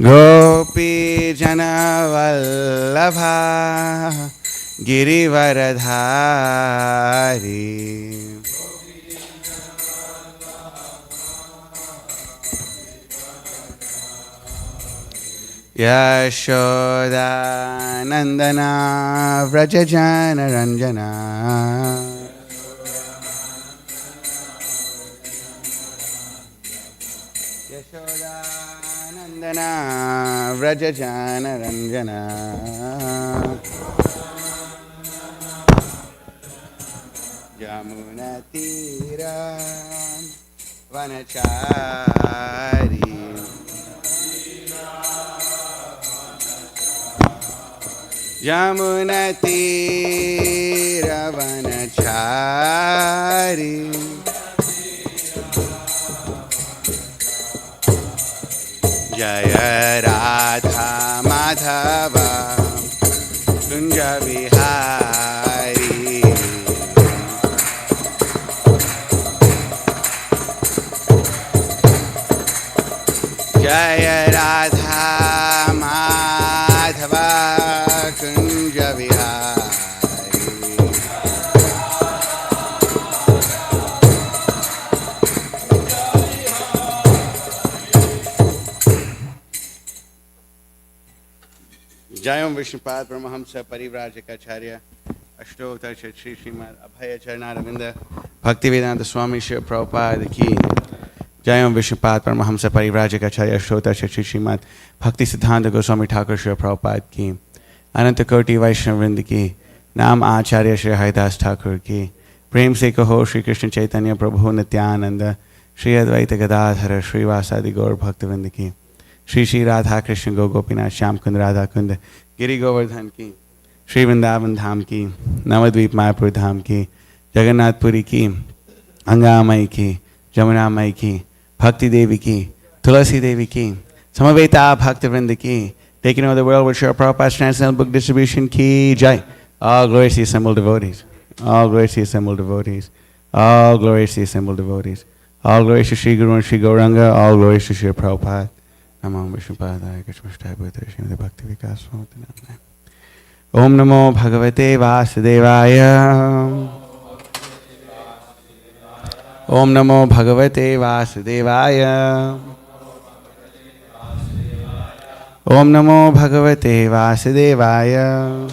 Gopi Jana Vallabha Girivaradhari Yashoda Nandana Vrajajana Ranjana Yashoda Nandana Vrajajana Ranjana Yamuna Tira Vanachari Yamuna Tira Vanachari Jaya Radha Madhava Kunja Vihari Jaya Radha Madhava Kunja Vihari Jayam Vishnupad Paramahamsa Parivrajacharya Ashtotar Shri Srimad Abhaya Charnaravinda Bhaktivedanta Swami Shri Prabhupada Ki Jayam Vishnupad Paramahamsa Parivrajacharya Ashtotar Shri Srimad Bhakti Siddhanta Goswami Thakur Shri Prabhupada Ki Ananta Koti Vaishnavrinda Ki Nam Acharya Shri Haridas Thakur Ki Prem Se Kaho Shri Krishna Chaitanya Prabhu Nityananda Shri Advaita Gadadhara Shri Vasadi Gaur Bhaktivinoda Ki Shri Shri Radha Krishna Gopinath Shyam Kund Radha Kund Giri Govardhan Ki Shri Vrindavan Dham Ki Navadvip Mayapur Dham Ki Jagannath Puri Ki Angamai Ki Jamuna Mai Ki Bhakti Devi Ki Tulasi Devi Ki Samaveta Bhaktivinoda Ki Taking over the world with Srila Prabhupada's Transcendental Book Distribution Ki Jai. All glories to the assembled devotees. All glories to the assembled devotees. All glories to the assembled devotees. All glories to Sri Guru and Sri Gauranga. All glories to Sri Prabhupada. Namo Vishnupadaya Krishna Bhutara Srimati Bhakti Vikas Swami. Om Namo Bhagavate Vasudevaya. Om Namo Bhagavate Vasudevaya. Om Namo Bhagavate Vasudevaya.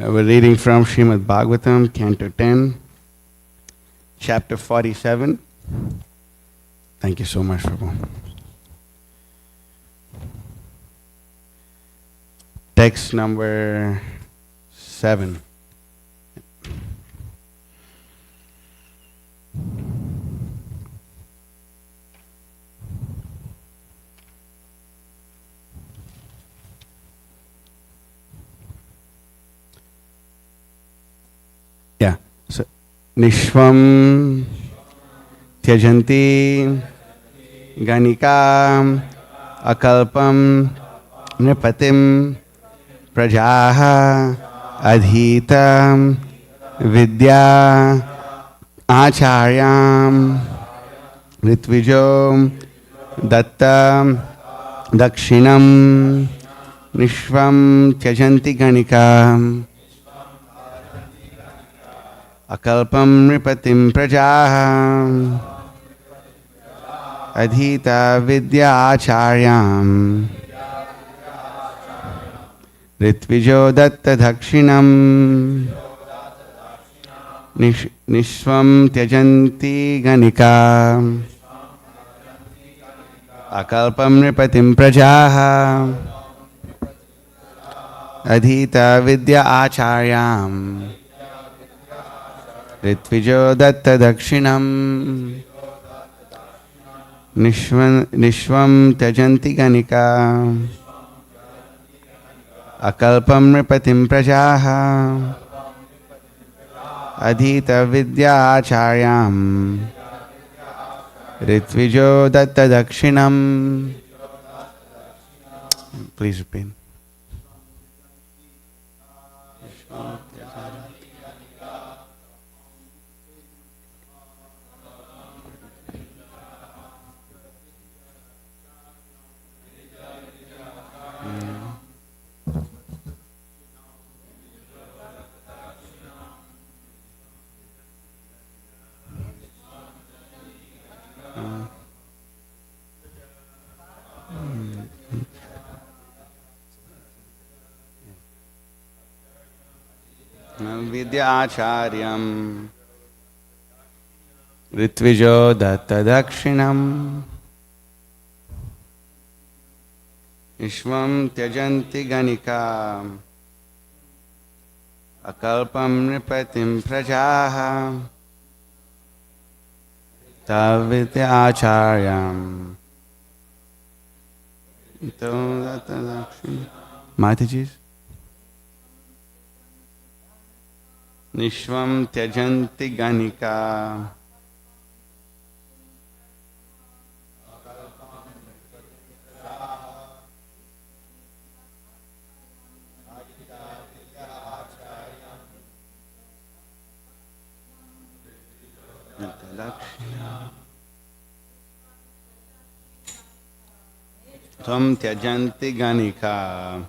We're reading from Srimad Bhagavatam, Canto 10, Chapter 47. Thank you so much, Prabhu. Text number 7. Yeah. So, Nishvam Tyajanti Ganika Akalpam Nripatim Prajaha Adhita Vidya Acharyam Ritvijo Datta Dakshinam Nishvam Tyajanti Ganika Akalpam Nripatim Prajaha Adhita Vidya Acharyam Ritvijo Datta Dakshinam Nishvam Tyajanti Ganika Akalpam Nripatim Prajaha Adhita Vidya Acharyam Ritvijo Datta Dakshinam Nishvam Tyajanti Ganika Akalpam Nripatim Prajaha Adhita Vidya Acharyam Ritvijo Datta Dakshinam. Please repeat. Vidyacharyam Ritvijo Datta Dakshinam Ishvam Tyajanti Ganika Akalpam Nipatim Prajaha Tavidyacharyam Datta Dakshinam Mataji's Nishvam Tyajanti Ganika Tvam Tyajanti Ganika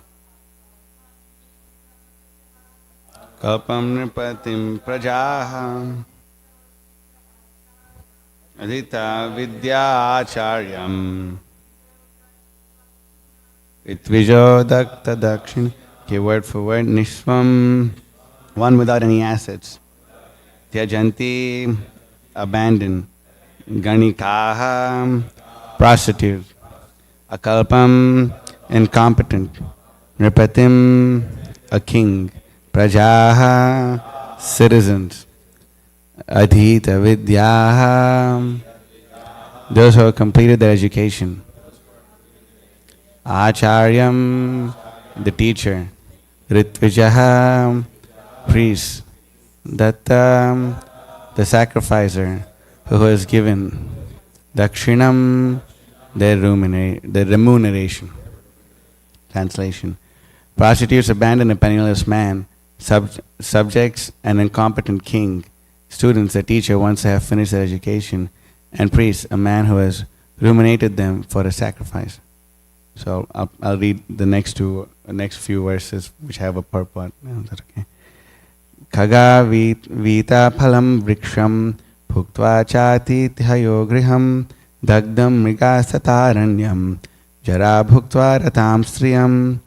Kalpam Nipatim Prajaha Adhita Vidya Acharyam Ritvijo Dakta Dakshin. Okay, word for word. Nishvam, one without any assets. Tyajanti, abandon. Ganikaha, prostitute. Akalpam, incompetent. Nipatim, a king. Prajaha, citizens. Adhita Vidyaha, those who have completed their education. Acharyam, the teacher. Ritvijaha, priest. Datta, the sacrificer, who has given. Dakshinam, their remuneration. Translation. Prostitutes abandon a penniless man. Subjects, an incompetent king. Students, a teacher once they have finished their education. And priests, a man who has ruminated them for a sacrifice. So I'll read the next few verses which have a purport. Is that okay? Khaga vita phalam vriksham bhuktva chati thayo griham dagdam mrigasataranyam jara bhuktva ratam striyam.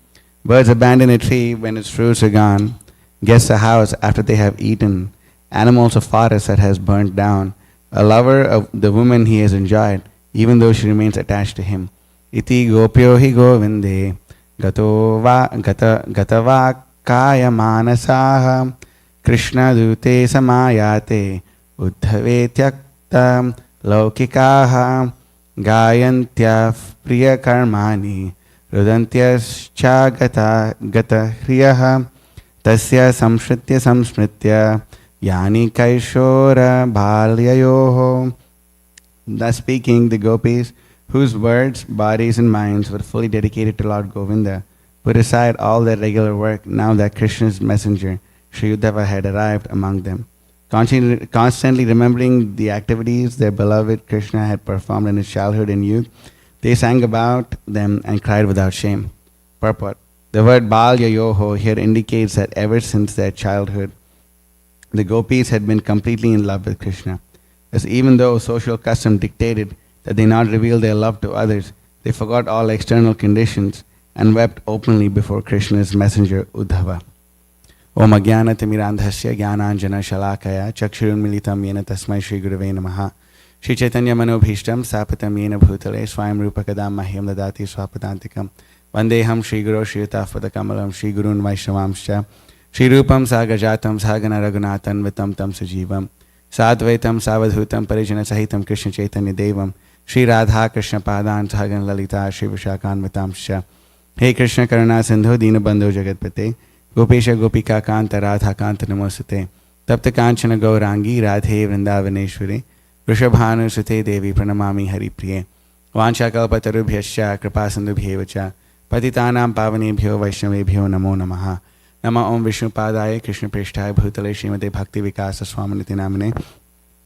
Birds abandon a tree when its fruits are gone. Guests a house after they have eaten. Animals a forest that has burnt down. A lover of the woman he has enjoyed, even though she remains attached to him. Iti gopyo hi govinde gatava kaya manasaha Krishna dute samayate uddhave tyakta laukikaha gayantya priya karmani rudantyascha gata hriyaha tasya samshritya yani kaishora balyayoho. Thus speaking, the gopis, whose words, bodies and minds were fully dedicated to Lord Govinda, put aside all their regular work now that Krishna's messenger, Sri Uddhava, had arrived among them. Constantly remembering the activities their beloved Krishna had performed in his childhood and youth, they sang about them and cried without shame. Purport. The word Balya Yoho here indicates that ever since their childhood, the gopis had been completely in love with Krishna. As even though social custom dictated that they not reveal their love to others, they forgot all external conditions and wept openly before Krishna's messenger Uddhava. Om Agyana Timirandhasya Gyananjana Shalakaya Chakshurunmilitam Yena Tasmai Shri Gurave Namaha Shri Chaitanya Manobhishtam Sapatam Yena Bhutale Swayam Rupakadam Mahyam Dadati Swapadantikam Vandeham Shri Guru Shri Tafadakamalam Shri Gurun Vaishnavamscha Shri Rupam Sagajatam Sagana Raghunathan Vitam Tam Sajivam Sadvaitam Savadhutam Parijana Sahitam Krishna Chaitanya Devam Shri Radha Krishna Padan Sagan Lalita Shri Vishakan Vitamscha. Hey Krishna Karuna Sindhu Dina Bandhu Jagatpate Gopesha Gopika Kanta Radha Kanta Namosate Tapta Kanchana Gaurangi Radhe Vrindavaneshwari Vrishabhanu Sute Devi Pranamami Hari Priye Vancha Kalpatarubhyascha Kripasandubhyevacha Patitanam Pavanebhyo Vaishnavebhyo Namo Namaha Nama Om Vishnu Padaya Krishna Prishthaya Bhutale Srimate Bhakti Vikasa Swaminiti Namane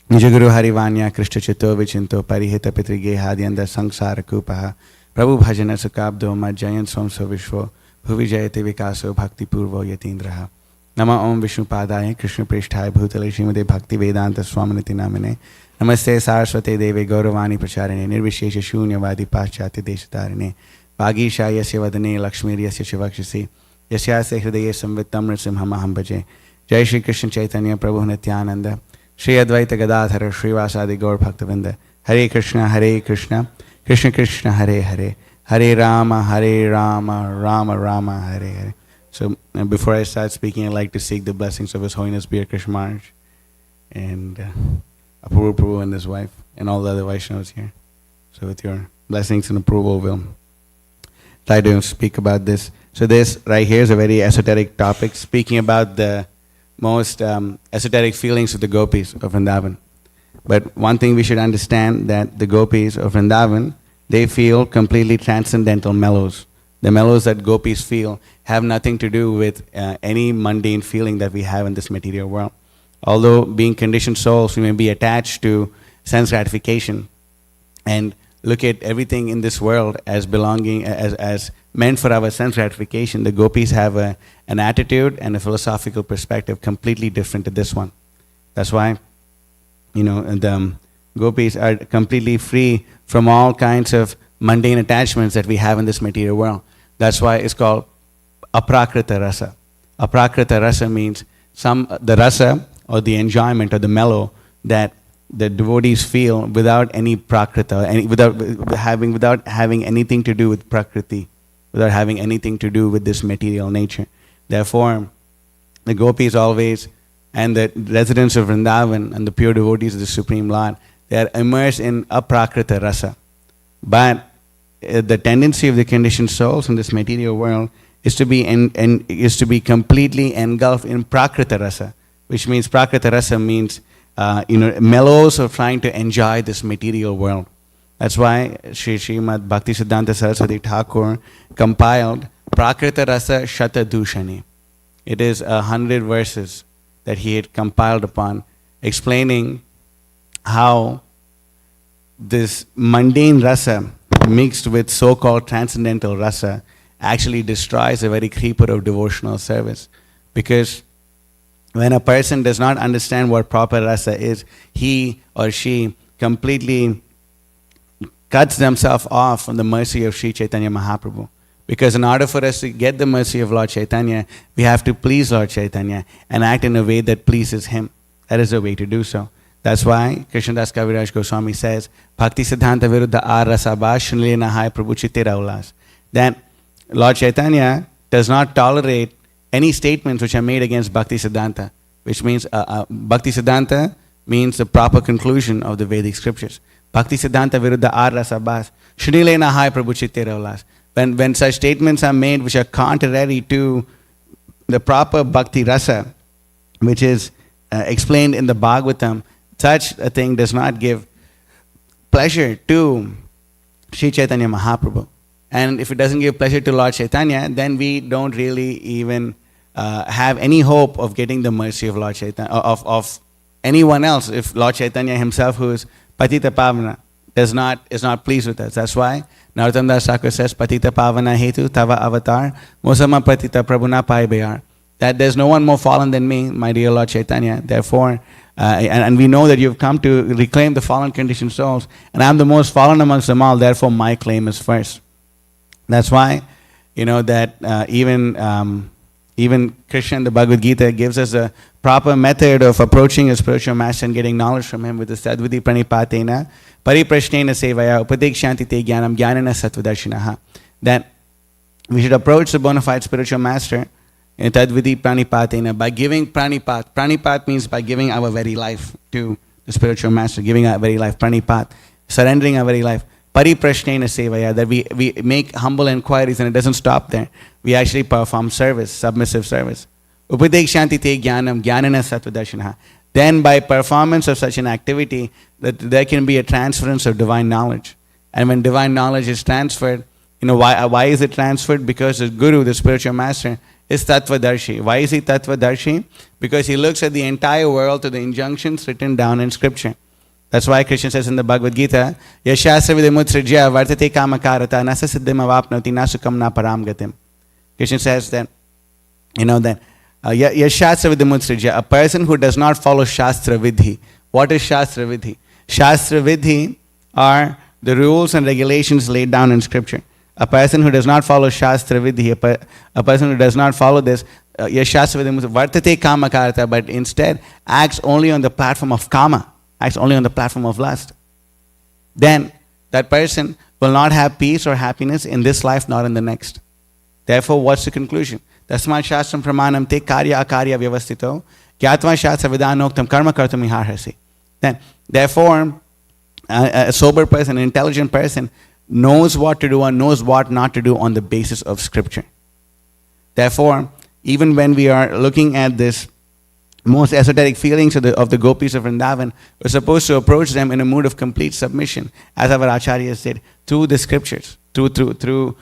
Nijaguru Harivanya Krishna Chito Vichinto Parihita Pitrige Hadyanda Sangsara Kupaha Prabhu Bhajana Sukabdo Majjayan Somso Vishwo Bhuvijayate Vikaso Bhakti Purvo Yatindraha Nama Om Vishnu Padaya Krishna Prishthaya Bhutale Srimate Bhakti Vedanta Swaminiti Namane Namaste Saraswate Deve Gauravani Pracharine Nirvishesha Shunyavadi Paschati Deshatarine Vagisha Yasya Vadane Lakshmir Yasya Shivakshasi Yasyase Hridaye Samvitam Nrsimhamaham Bhaje Jai Shri Krishna Chaitanya Prabhu Nityananda Shri Advaita Gadadhara Srivasadi Gaur Bhaktavinda Hare Krishna Krishna Krishna Hare Hare Hare Rama Rama Rama Hare Hare. So before I start speaking, I'd like to seek the blessings of His Holiness Bir Krishna Maharaj and Apurva Prabhu and his wife and all the other Vaishnavas here. So with your blessings and approval, we'll try to speak about this. So this right here is a very esoteric topic, speaking about the most esoteric feelings of the gopis of Vrindavan. But one thing we should understand, that the gopis of Vrindavan, they feel completely transcendental mellows. The mellows that gopis feel have nothing to do with any mundane feeling that we have in this material world. Although being conditioned souls, we may be attached to sense gratification and look at everything in this world as belonging, as meant for our sense gratification. The gopis have an attitude and a philosophical perspective completely different to this one. That's why, the gopis are completely free from all kinds of mundane attachments that we have in this material world. That's why it's called aprakrita rasa. Aprakrita rasa means the rasa or the enjoyment or the mellow that the devotees feel without any prakrita, without having anything to do with prakriti, without having anything to do with this material nature. Therefore, the gopis always, and the residents of Vrindavan and the pure devotees of the Supreme Lord, they are immersed in aprakrita rasa. But the tendency of the conditioned souls in this material world is to be completely engulfed in prakrita rasa, which means prakrita rasa means mellows of trying to enjoy this material world. That's why Srimad Bhakti Siddhanta Saraswati Thakur compiled Prakrita Rasa Shata Dushani. It is 100 verses that he had compiled upon, explaining how this mundane rasa mixed with so-called transcendental rasa actually destroys the very creeper of devotional service. Because when a person does not understand what proper rasa is, he or she completely cuts themselves off from the mercy of Sri Chaitanya Mahaprabhu. Because in order for us to get the mercy of Lord Chaitanya, we have to please Lord Chaitanya and act in a way that pleases him. That is the way to do so. That's why Krishnadas Kaviraj Goswami says, Bhakti Siddhanta Viruddha Arasa Bhashnile Nahai Prabhu Chittira Ulas. That Lord Chaitanya does not tolerate any statements which are made against Bhakti Siddhanta, which means Bhakti Siddhanta means the proper conclusion of the Vedic scriptures. Bhakti Siddhanta Viruddha Arasa Bhas Shnile Nahai Prabhu Chittira Ulas. When such statements are made which are contrary to the proper bhakti rasa, which is explained in the Bhagavatam, such a thing does not give pleasure to Sri Chaitanya Mahaprabhu. And if it doesn't give pleasure to Lord Chaitanya, then we don't really even have any hope of getting the mercy of Lord Chaitanya, of anyone else. If Lord Chaitanya himself, who is Patita Pavana, is not pleased with us. That's why Narottam Das Thakur says, Patita Pavana Hetu Tava Avatar Mosama Patita Prabhuna Pai Bayar. That there's no one more fallen than me, my dear Lord Chaitanya. Therefore, and we know that you've come to reclaim the fallen conditioned souls, and I'm the most fallen amongst them all, therefore my claim is first. That's why, that even Krishna in the Bhagavad Gita gives us a proper method of approaching a spiritual master and getting knowledge from him with the Sadviti Pranipatena, Pariprashnena Sevaya, Upadekshanti Te Jnanam Jnanana Sattvadarshinaha. That we should approach the bona fide spiritual master in Tadviti Pranipatena by giving Pranipat. Pranipat means by giving our very life to the spiritual master, giving our very life. Pranipat, surrendering our very life. Pariprashnena Sevaya, that we make humble inquiries, and it doesn't stop there. We actually perform service, submissive service. Upadekshanti Te Jnanam Jnanana Sattvadarshinaha. Then by performance of such an activity, that there can be a transference of divine knowledge. And when divine knowledge is transferred, why is it transferred? Because the Guru, the spiritual master, is Tattvadarshi. Why is he Tattvadarshi? Because he looks at the entire world to the injunctions written down in scripture. That's why Krishna says in the Bhagavad Gita, Yashasra vidimutsrijya vartate kamakarata nasa siddhim avapnoti nasukam na param gatim. Krishna says that, Yashasra vidimutsrijya, a person who does not follow Shastra Vidhi. What is Shastra Vidhi? Shastra Vidhi are the rules and regulations laid down in scripture. A person who does not follow Shastra Vidhi, a person who does not follow this, Yashasra Vidhi vartate kamakarata, but instead acts only on the platform of kama, acts only on the platform of lust, then that person will not have peace or happiness in this life, nor in the next. Therefore, what's the conclusion? Tasmat shastram pramanam te karya akarya vyavastito gyatva shastra vidanoktam karma kartum iharhasi. Then, therefore, a sober person, an intelligent person, knows what to do and knows what not to do on the basis of scripture. Therefore, even when we are looking at this most esoteric feelings of the gopis of Vrindavan, we're supposed to approach them in a mood of complete submission, as our acharyas said, through the scriptures, through the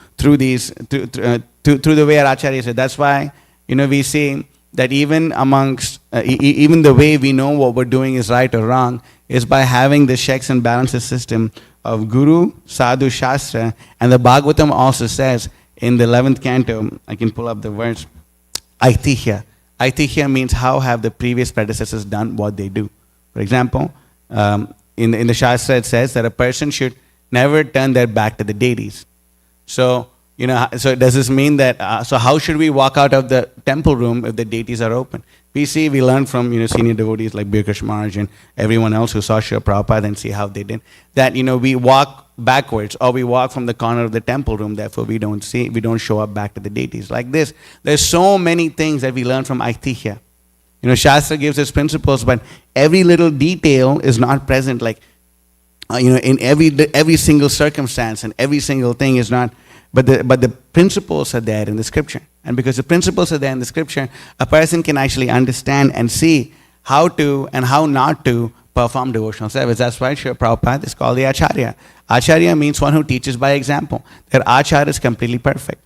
way our acharyas said. That's why we see that even amongst even the way we know what we're doing is right or wrong is by having the checks and balances system of Guru, Sadhu, Shastra, and the Bhagavatam also says in the 11th canto, I can pull up the verse, Aitihya. Aitihya means how have the previous predecessors done what they do. For example, in the Shastra it says that a person should never turn their back to the deities. So, so does this mean that, so how should we walk out of the temple room if the deities are open? We learn from, senior devotees like Birkash Maharaj and everyone else who saw Srila Prabhupada and see how they did, that, we walk backwards or we walk from the corner of the temple room, therefore we don't show up back to the deities. Like this, there's so many things that we learn from Aitihya. Shastra gives us principles, but every little detail is not present, like, in every single circumstance and every single thing is not, but the principles are there in the scripture. And because the principles are there in the scripture, a person can actually understand and see how to and how not to perform devotional service. That's why Srila Prabhupada is called the Acharya. Acharya means one who teaches by example. Their Acharya is completely perfect.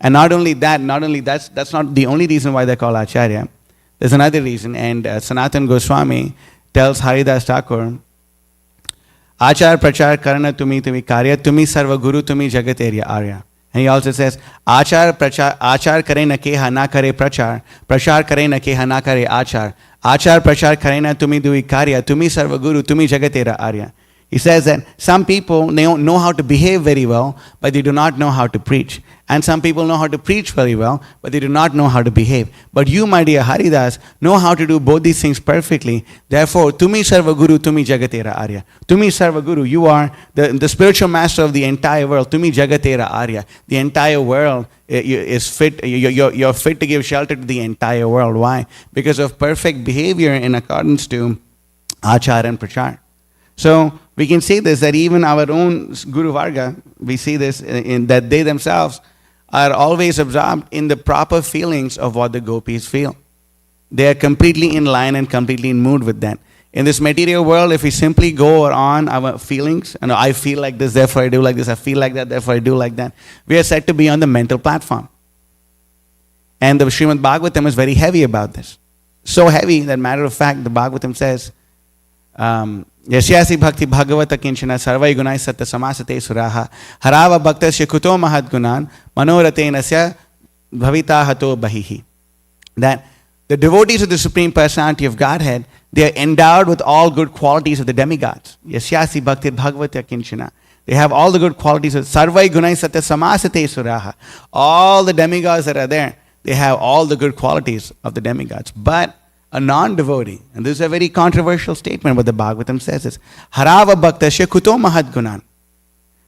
And not only that's not the only reason why they're called Acharya. There's another reason, and Sanatana Goswami tells Haridas Thakur, Achar prachar karana tumi karya tumi sarva guru tumi jagat area arya. And he also says, Achar kare na keha na kare prachar kare na keha na kare achar prachar kare na tumi dui karya tumi sarva guru tumi jagat area arya. He says that some people know how to behave very well, but they do not know how to preach. And some people know how to preach very well, but they do not know how to behave. But you, my dear Haridas, know how to do both these things perfectly. Therefore, Tumi Sarva Guru, Tumi Jagatera Arya. Tumi Sarva Guru, you are the spiritual master of the entire world. Tumi Jagatera Arya. The entire world is fit. You're fit to give shelter to the entire world. Why? Because of perfect behavior in accordance to Achar and Prachar. So we can see this, that even our own Guru Varga, we see this in that they themselves are always absorbed in the proper feelings of what the gopis feel. They are completely in line and completely in mood with that. In this material world, if we simply go on our feelings, I feel like this, therefore I do like this, I feel like that, therefore I do like that, we are said to be on the mental platform. And the Srimad Bhagavatam is very heavy about this. So heavy that, matter of fact, the Bhagavatam says, Yashyasi bhakti bhagavata kinchana sarvai gunai satta samasate suraha harava bhaktasya kuto mahad gunan manoratenasya bhavita hato bahihi. That the devotees of the Supreme Personality of Godhead, they are endowed with all good qualities of the demigods. Yashyasi bhakti bhagavata kinchana. They have all the good qualities of sarvai gunai satta samasate suraha. All the demigods that are there, they have all the good qualities of the demigods. But a non-devotee, and this is a very controversial statement, but the Bhagavatam says this, Harava Bhaktasya Kuto Mahad Gunan.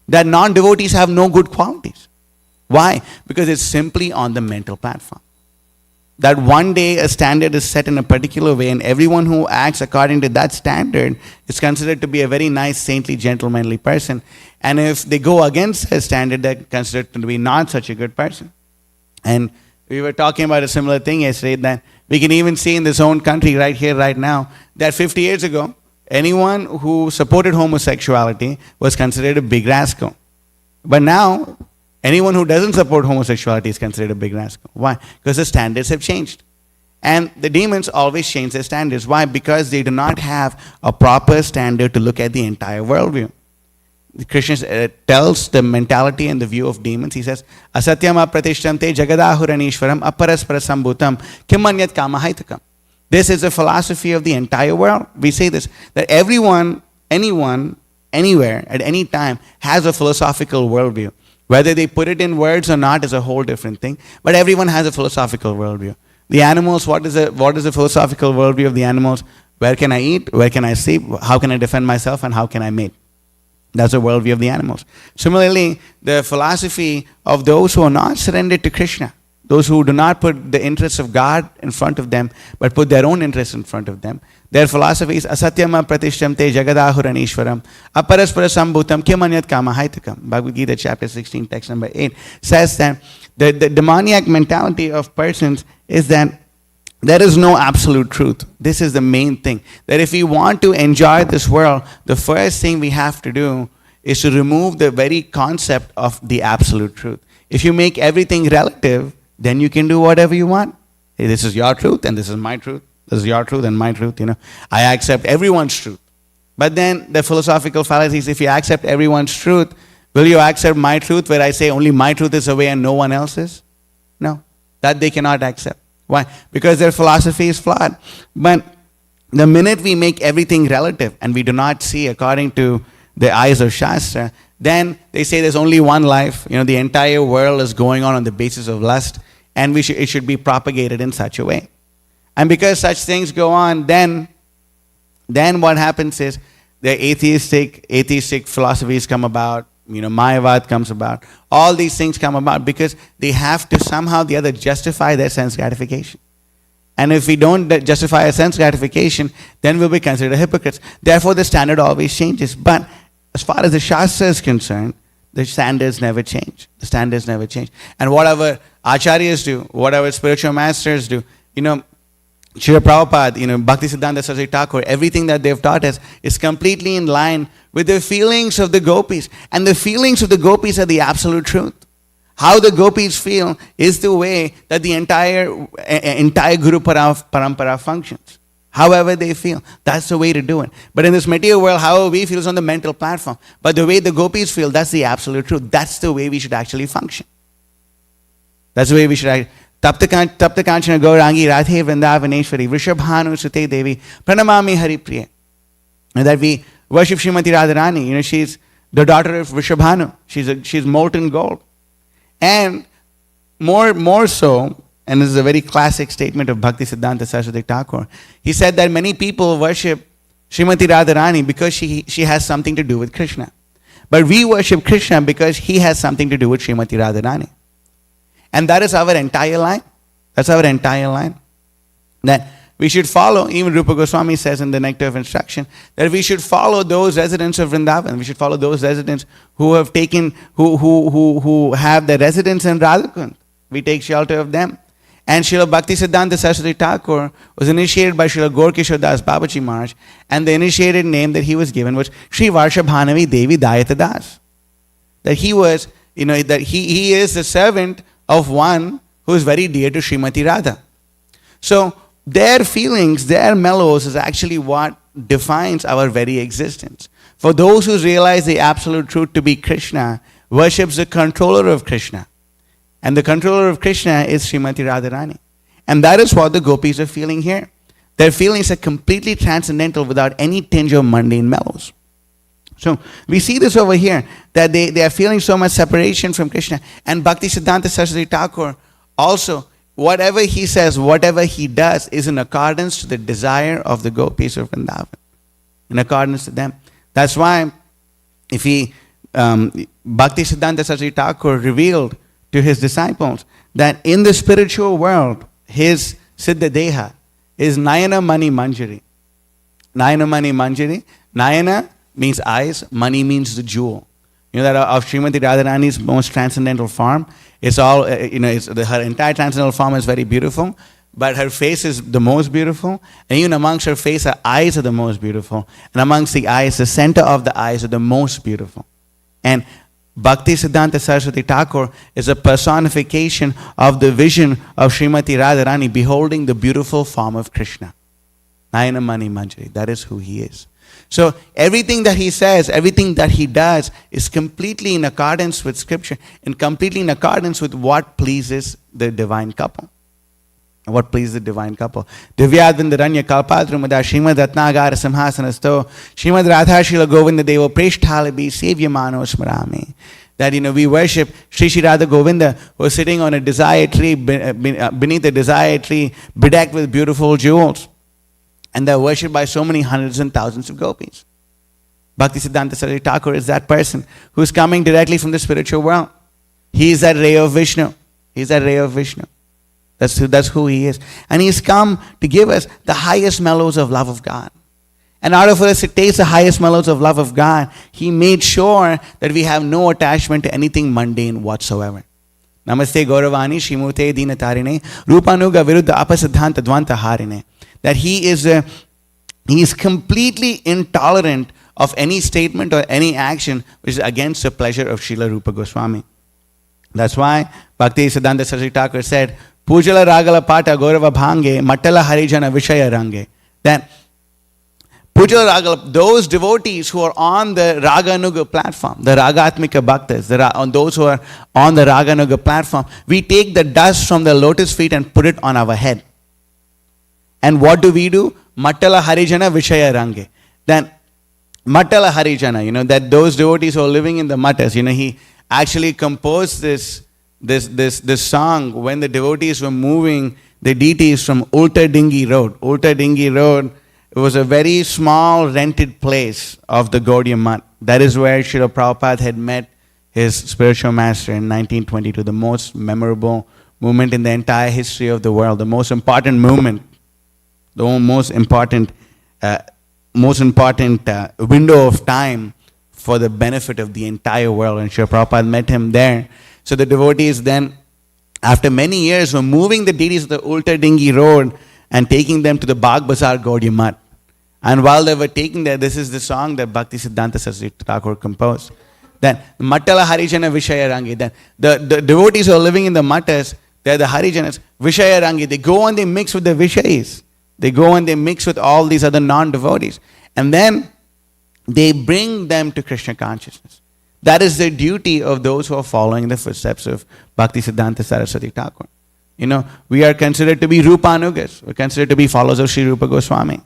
That non-devotees have no good qualities. Why? Because it's simply on the mental platform. That one day a standard is set in a particular way, and everyone who acts according to that standard is considered to be a very nice, saintly, gentlemanly person. And if they go against a standard, they're considered to be not such a good person. And we were talking about a similar thing yesterday, that we can even see in this own country right here, right now, that 50 years ago, anyone who supported homosexuality was considered a big rascal. But now, Anyone who doesn't support homosexuality is considered a big rascal. Why? Because the standards have changed. And the demons always change their standards. Why? Because they do not have a proper standard to look at the entire worldview. The Krishna tells the mentality and the view of demons. He says, Asatyam apratishtamte jagadahuranishwaram aparaspara sambhutam kimanyat kamahaitakam. This is the philosophy of the entire world. We say this, that everyone, anyone, anywhere, at any time, has a philosophical worldview. Whether they put it in words or not is a whole different thing. But everyone has a philosophical worldview. The animals, what is the philosophical worldview of the animals? Where can I eat? Where can I sleep? How can I defend myself? And how can I mate? That's the worldview of the animals. Similarly, the philosophy of those who are not surrendered to Krishna, those who do not put the interests of God in front of them, but put their own interests in front of them, their philosophy is asatyam pratishtamte jagadahuranishwaram aparaspara sambhutam kimanyat kamahaitakam. Bhagavad Gita chapter 16, text number 8 says that the demoniac mentality of persons is that there is no absolute truth. This is the main thing. That if we want to enjoy this world, the first thing we have to do is to remove the very concept of the absolute truth. If you make everything relative, then you can do whatever you want. Hey, this is your truth and this is my truth. This is your truth and my truth. I accept everyone's truth. But then the philosophical fallacy is, if you accept everyone's truth, will you accept my truth where I say only my truth is the way and no one else's? No, that they cannot accept. Why? Because their philosophy is flawed. But the minute we make everything relative and we do not see according to the eyes of Shastra, then they say there's only one life. The entire world is going on the basis of lust, and it should be propagated in such a way. And because such things go on, then what happens is the atheistic philosophies come about. Mayavad comes about. All these things come about because they have to somehow or the other justify their sense gratification. And if we don't justify our sense gratification, then we'll be considered hypocrites. Therefore, the standard always changes. But as far as the Shastra is concerned, the standards never change. The standards never change. And whatever acharyas do, whatever spiritual masters do, Srila Prabhupada, Bhakti Siddhanta Saraswati Thakur, everything that they've taught us is completely in line with the feelings of the gopis. And the feelings of the gopis are the absolute truth. How the gopis feel is the way that the entire Guru Parampara functions. However they feel, that's the way to do it. But in this material world, however we feel is on the mental platform. But the way the gopis feel, that's the absolute truth. That's the way we should actually function. That's the way we should actually. Tapta Kanchana Gaurangi Radhe Vrindavaneshwari Vrishabhanu Sute Devi Pranamami Hari Priya. And that we worship Srimati Radharani. She's the daughter of Vrishabhanu. She's molten gold. And more so, and this is a very classic statement of Bhakti Siddhanta Saraswati Thakur, he said that many people worship Srimati Radharani because she has something to do with Krishna. But we worship Krishna because he has something to do with Srimati Radharani. And that is our entire line. That's our entire line. That we should follow, even Rupa Goswami says in the Nectar of Instruction, that we should follow those residents of Vrindavan. We should follow those residents who have taken, who have their residence in Radhakund. We take shelter of them. And Srila Bhakti Siddhanta Saraswati Thakur was initiated by Srila Gaurkishore Das Babaji Maharaj, and the initiated name that he was given was Sri Varshabhanavi Devi Dayata Das. That he was, that he is the servant of one who is very dear to Srimati Radha. So their feelings, their mellows is actually what defines our very existence. For those who realize the absolute truth to be Krishna, worships the controller of Krishna. And the controller of Krishna is Srimati Radharani. And that is what the gopis are feeling here. Their feelings are completely transcendental without any tinge of mundane mellows. So we see this over here, that they are feeling so much separation from Krishna. And Bhakti Siddhanta Saraswati Thakur also, whatever he says, whatever he does is in accordance to the desire of the gopis of Vrindavan. In accordance to them. That's why if Bhakti Siddhanta Saraswati Thakur revealed to his disciples that in the spiritual world, his Siddha Deha is Nayana Mani Manjari. Nayana Mani Manjari. Nayana means eyes, Mani means the jewel. That of Srimati Radharani's most transcendental form, it's all, her entire transcendental form is very beautiful, but her face is the most beautiful, and even amongst her face, her eyes are the most beautiful, and amongst the eyes, the center of the eyes are the most beautiful. And Bhakti Siddhanta Saraswati Thakur is a personification of the vision of Srimati Radharani beholding the beautiful form of Krishna. Nayana Mani Manjari. That is who he is. So everything that he says, everything that he does is completely in accordance with scripture and completely in accordance with what pleases the divine couple. What pleases the divine couple. Divyadvindaranya Kalpadrumada Srimad Ratnagara Simhasanasto Srimad Radhashila Govinda Devo Preshthalabi Sevyamano Smarami. That, we worship Sri Sri Radha Govinda, who is sitting on a desire tree, beneath a desire tree, bedecked with beautiful jewels. And they're worshipped by so many hundreds and thousands of gopis. Bhakti Siddhanta Saraswati Thakur is that person who's coming directly from the spiritual world. He is that ray of Vishnu. He's that ray of Vishnu. That's who he is. And he's come to give us the highest mellows of love of God. And in order for us to taste the highest mellows of love of God, he made sure that we have no attachment to anything mundane whatsoever. Namaste Gauravani Shrimute Dinatarine Rupanuga Viruddha Apasiddhanta Dvanta Harine. That he is completely intolerant of any statement or any action which is against the pleasure of Srila Rupa Goswami. That's why Bhakti Siddhanta Saraswati Thakur said, Pujala Ragala Pata Gaurava Bhange Matala Harijana Vishaya Range. That Pujala Ragala, those devotees who are on the Raganuga platform, the Ragatmika Bhaktas, on those who are on the Raganuga platform, we take the dust from the lotus feet and put it on our head. And what do? Matala Harijana Vishaya Range. Then Matala Harijana, that those devotees who are living in the mattas, he actually composed this song when the devotees were moving the deities from Ulta Dingi Road. Ulta Dingi Road, it was a very small rented place of the Gaudiya Math. That is where Srila Prabhupada had met his spiritual master in 1922, the most memorable movement in the entire history of the world, the most important movement, the most important window of time for the benefit of the entire world. And Srila Prabhupada met him there. So the devotees then, after many years, were moving the deities of the Ulta Dingi Road and taking them to the Bagh Bazaar Gaudiya Math. And while they were taking there, this is the song that Bhakti Siddhanta Saraswati Thakur composed. Then, Matala Harijana Vishaya Rangi. Then, the devotees who are living in the mattas, they're the Harijanas, Vishaya Rangi. They go and they mix with the Vishayas. They go and they mix with all these other non-devotees. And then, they bring them to Krishna consciousness. That is the duty of those who are following the footsteps of Bhakti Siddhanta Saraswati Thakur. We are considered to be Rupanugas. We're considered to be followers of Sri Rupa Goswami.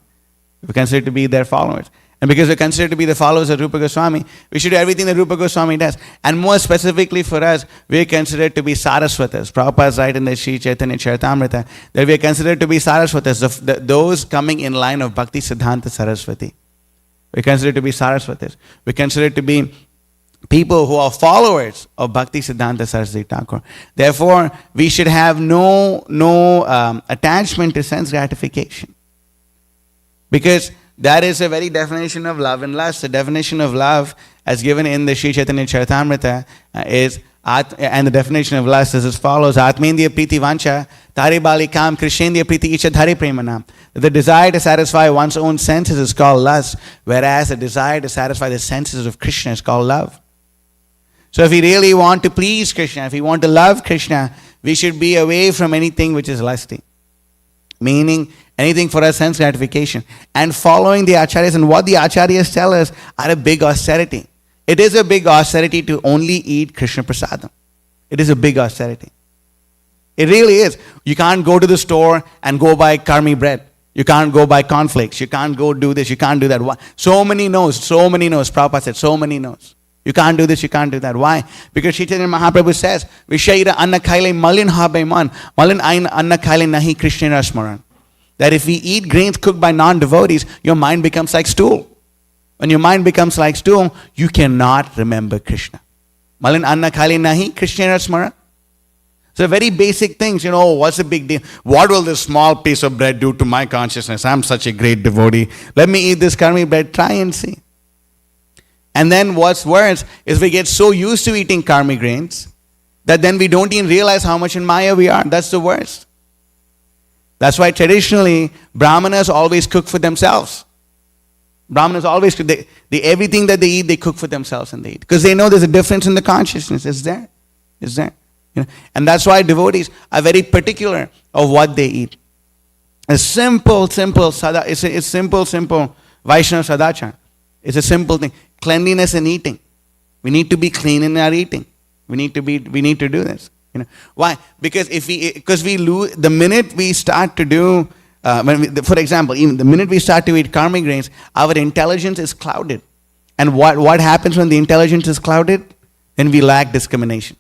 We're considered to be their followers. And because we're considered to be the followers of Rupa Goswami, we should do everything that Rupa Goswami does. And more specifically for us, we're considered to be Saraswatas. Prabhupada's right in the Sri Chaitanya Charitamrita that we're considered to be Saraswatas, those coming in line of Bhakti Siddhanta Saraswati. We're considered to be Saraswatas. We're considered to be people who are followers of Bhakti Siddhanta Saraswati Thakur. Therefore, we should have no attachment to sense gratification. Because that is a very definition of love and lust. The definition of love as given in the Sri Chaitanya Charitamrita is, and the definition of lust is as follows: Atmendriya Priti Vancha Tare Bali Kam Krishendriya Priti Icha Dhare Premanam. The desire to satisfy one's own senses is called lust, whereas the desire to satisfy the senses of Krishna is called love. So if we really want to please Krishna, if we want to love Krishna, we should be away from anything which is lusty. Meaning anything for our sense gratification. And following the acharyas, and what the acharyas tell us are a big austerity. It is a big austerity to only eat Krishna prasadam. It is a big austerity. It really is. You can't go to the store and go buy karmi bread. You can't go buy cornflakes. You can't go do this. You can't do that. So many no's. Prabhupada said, so many no's. You can't do this, you can't do that. Why? Because Chaitanya Mahaprabhu says, Vishaira anna khaile malin habe man, malin ain anna khaile nahi Krishna rasmaran. That if we eat grains cooked by non-devotees, your mind becomes like stool. When your mind becomes like stool, you cannot remember Krishna. Malin anna khaile nahi Krishna rasmaran. So very basic things, what's the big deal? What will this small piece of bread do to my consciousness? I'm such a great devotee. Let me eat this karmi bread, try and see. And then what's worse is we get so used to eating karmi grains that then we don't even realize how much in Maya we are. That's the worst. That's why traditionally Brahmanas always cook for themselves. Brahmanas always cook. Everything that they eat, they cook for themselves and they eat. Because they know there's a difference in the consciousness. It's there. It's there. And that's why devotees are very particular of what they eat. A simple sada. It's simple Vaishnava sadachar. It's a simple thing. Cleanliness in eating. We need to be clean in our eating. We need to do this. Why? Because we lose the minute we start to do. For example, even the minute we start to eat karmic grains, our intelligence is clouded. And what happens when the intelligence is clouded? Then we lack discrimination.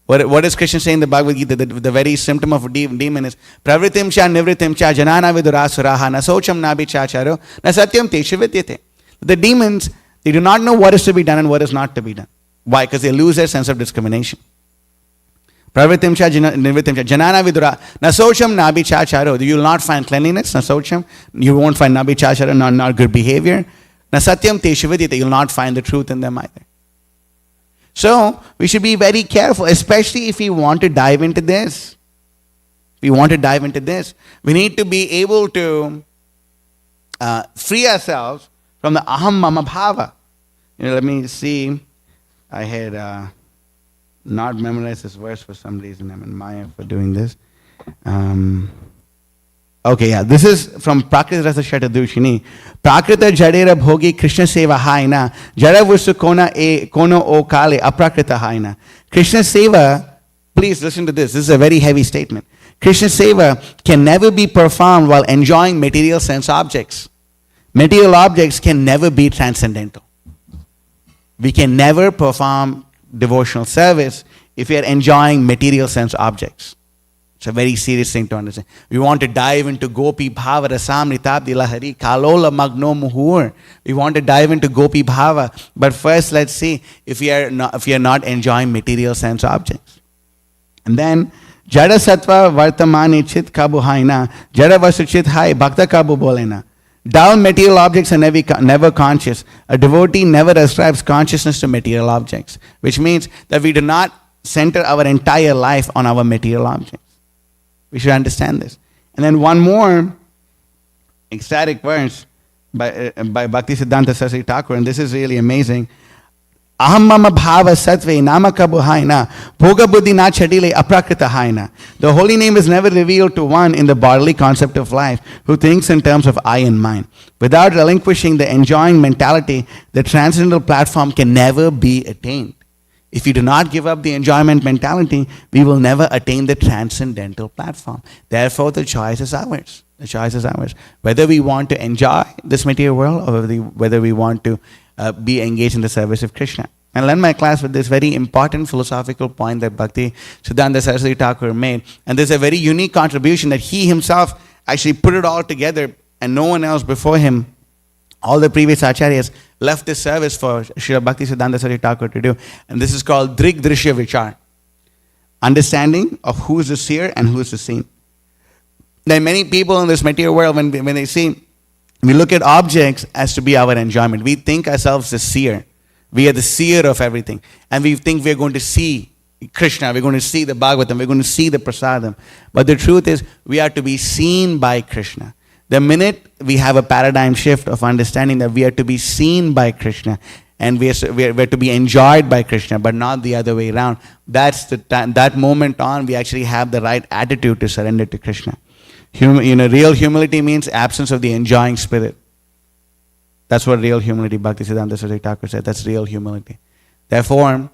What does Krishna say in the Bhagavad Gita? The very symptom of a demon is pravritim cha nivritim cha janana vidurasuraha na socham nabi chacharo na satyam teshu vidyate. The demons, they do not know what is to be done and what is not to be done. Why? Because they lose their sense of discrimination. Pravritim cha nivritim cha janana vidura na socham nabi chacharo. You will not find cleanliness, na socham. You won't find nabi chacharo, not good behavior. Na satyam teshu vidyate. You will not find the truth in them either. So, we should be very careful, especially if we want to dive into this. We need to be able to free ourselves from the aham mama bhava. Let me see. I had not memorized this verse for some reason. I'm in Maya for doing this. This is from Prakrita Rasa Shatadushini. Prakrita Jadera Bhogi Krishna Seva Haina. Jara Vusu Kono O Kale Aprakrita Haina. Krishna Seva, please listen to this. This is a very heavy statement. Krishna Seva can never be performed while enjoying material sense objects. Material objects can never be transcendental. We can never perform devotional service if we are enjoying material sense objects. It's a very serious thing to understand. We want to dive into Gopi Bhava Rasam Nitabdi Lahari Kalola Magno Muhur. We want to dive into Gopi Bhava. But first let's see if we are not enjoying material sense objects. And then Jada Sattva Vartamani Chit Kabu Haina Jada Vasu Chit Hai Bhakta Kabu Bolena. Dull material objects are never conscious. A devotee never ascribes consciousness to material objects. Which means that we do not center our entire life on our material objects. We should understand this. And then one more ecstatic verse by Bhakti Siddhanta Saraswati Thakur, and this is really amazing. Aham mama bhava sattve namaka buhaina bhoga buddhi na chadile aprakrita haina. The holy name is never revealed to one in the bodily concept of life who thinks in terms of I and mine. Without relinquishing the enjoying mentality, the transcendental platform can never be attained. If we do not give up the enjoyment mentality, we will never attain the transcendental platform. Therefore, the choice is ours. The choice is ours. Whether we want to enjoy this material world or whether we want to be engaged in the service of Krishna. I'll end my class with this very important philosophical point that Bhakti Siddhanta Saraswati Thakur made. And there's a very unique contribution that he himself actually put it all together and no one else before him. All the previous acharyas left this service for Srila Bhakti Siddhanta Saraswati Thakur to do. And this is called Drig Drishya Vichar. Understanding of who is the seer and who is the seen. There are many people in this material world, when they see, we look at objects as to be our enjoyment. We think ourselves the seer. We are the seer of everything. And we think we're going to see Krishna, we're going to see the Bhagavatam, we're going to see the Prasadam. But the truth is, we are to be seen by Krishna. The minute we have a paradigm shift of understanding that we are to be seen by Krishna and we are to be enjoyed by Krishna, but not the other way around, that's the time, that moment on, we actually have the right attitude to surrender to Krishna. Real humility means absence of the enjoying spirit. That's what real humility, Bhakti Siddhanta Saraswati Thakur said. That's real humility. Therefore,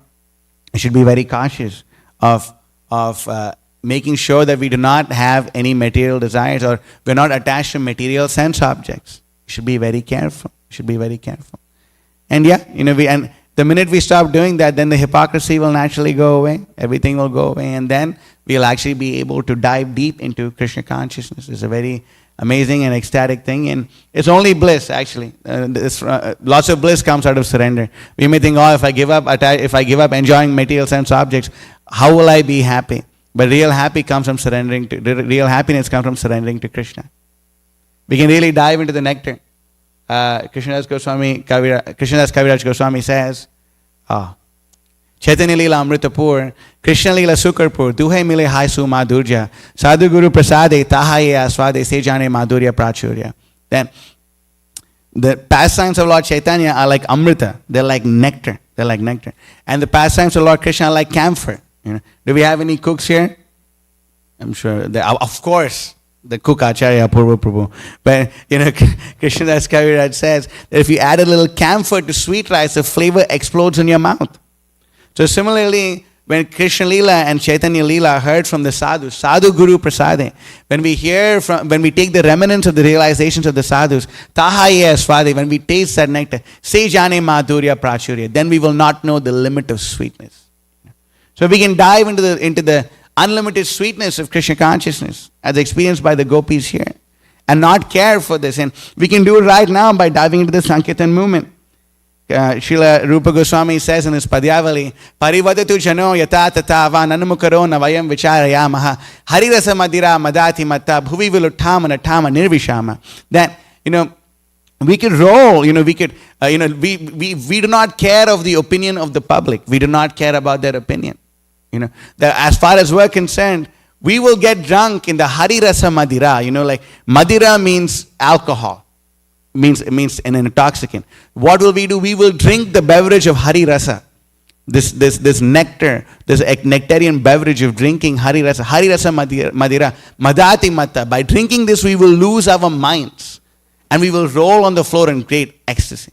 we should be very cautious of making sure that we do not have any material desires or we're not attached to material sense objects. We should be very careful. And and the minute we stop doing that, then the hypocrisy will naturally go away. Everything will go away, and then we'll actually be able to dive deep into Krishna consciousness. It's a very amazing and ecstatic thing, and it's only bliss actually. Lots of bliss comes out of surrender. We may think, if I give up enjoying material sense objects, how will I be happy? But real happiness comes from surrendering to Krishna. We can really dive into the nectar. Krishnadas Kaviraj Goswami says, Chaitanya Leela Amritapur, Krishna Leela Sukarpur, Duhai Mile Hai Su Madhurja, Sadhu Guru Prasade, Tahaye Aswade, Sejane Madhurya Prachurya. Then, The pastimes of Lord Chaitanya are like Amrita. They're like nectar. They're like nectar. And the pastimes of Lord Krishna are like camphor. Do we have any cooks here? I'm sure. Of course, the cook Acharya Purva Prabhu. But, Krishnadas Kaviraj says that if you add a little camphor to sweet rice, the flavor explodes in your mouth. So similarly, when Krishna Leela and Chaitanya Leela heard from the sadhus, Sadhu Guru Prasade, when we take the remnants of the realizations of the sadhus, Tahaye Aswade, when we taste that nectar, Se Jane Madhurya Prachurya, then we will not know the limit of sweetness. So we can dive into the unlimited sweetness of Krishna consciousness as experienced by the gopis here and not care for this. And we can do it right now by diving into the Sankirtan movement. Srila Rupa Goswami says in his Padyavali, Parivadatu jano yata tata va nanamukaro navayam vicharayamaha harirasa madira madati matta bhuvi viluttama natama nirvishama. That, we could roll, we do not care of the opinion of the public. We do not care about their opinion. That as far as we're concerned, we will get drunk in the harirasa madira. Like madira means alcohol. It means an intoxicant. What will we do? We will drink the beverage of Hari Rasa. This nectar, this nectarian beverage of drinking Hari Rasa. Hari Rasa Madira. Madati Matta. By drinking this, we will lose our minds. And we will roll on the floor in great ecstasy.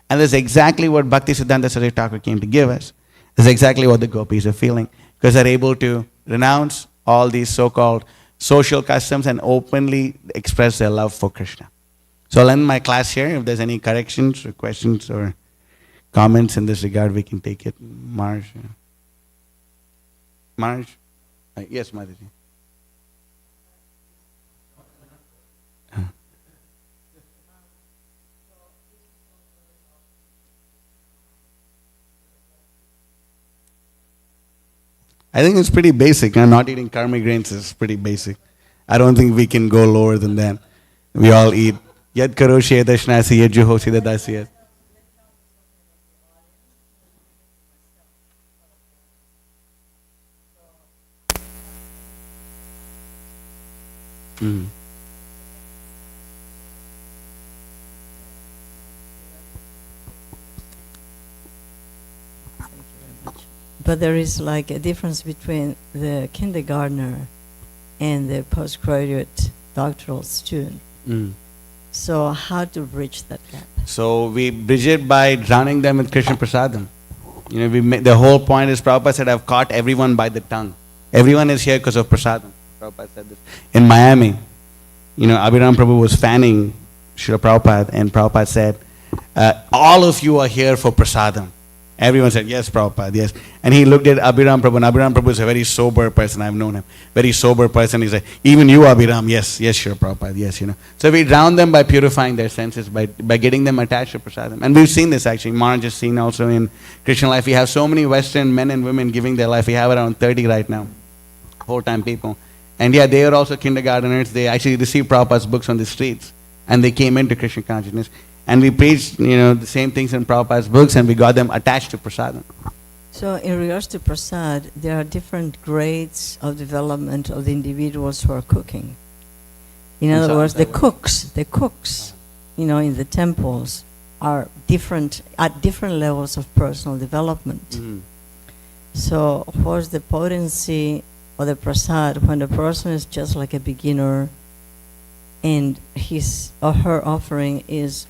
And that's exactly what Bhakti Siddhanta Saraswati Thakur came to give us. That's exactly what the gopis are feeling. Because they're able to renounce all these so-called social customs and openly express their love for Krishna. So I'll end my class here. If there's any corrections or questions or comments in this regard, we can take it. Marj? Yes, Mataji. I think it's pretty basic. Not eating karmic grains is pretty basic. I don't think we can go lower than that. We all eat. Yad karoshi yadashnasi yad juhosi dadasiyat. But there is like a difference between the kindergartner and the postgraduate doctoral student. So how to bridge that gap? So we bridge it by drowning them with Krishna Prasadam. The whole point is Prabhupada said, I've caught everyone by the tongue. Everyone is here because of Prasadam. Prabhupada said this. In Miami, Abhiram Prabhu was fanning Srila Prabhupada, and Prabhupada said, all of you are here for Prasadam. Everyone said, yes, Prabhupada, yes. And he looked at Abhiram Prabhu, and Abhiram Prabhu is a very sober person. I've known him. Very sober person. He said, even you, Abhiram, yes, sure, Prabhupada, yes, So we drown them by purifying their senses, by getting them attached to Prasadam. And we've seen this actually. Maharaj has seen also in Christian life. We have so many Western men and women giving their life. We have around 30 right now, whole-time people. And yeah, they are also kindergarteners. They actually received Prabhupada's books on the streets. And they came into Krishna consciousness. And we preached, the same things in Prabhupada's books, and we got them attached to prasadam. So in regards to prasad, there are different grades of development of the individuals who are cooking. In other words, the cooks, in the temples are different, at different levels of personal development. Mm-hmm. So what's the potency of the prasad when the person is just like a beginner and his or her offering is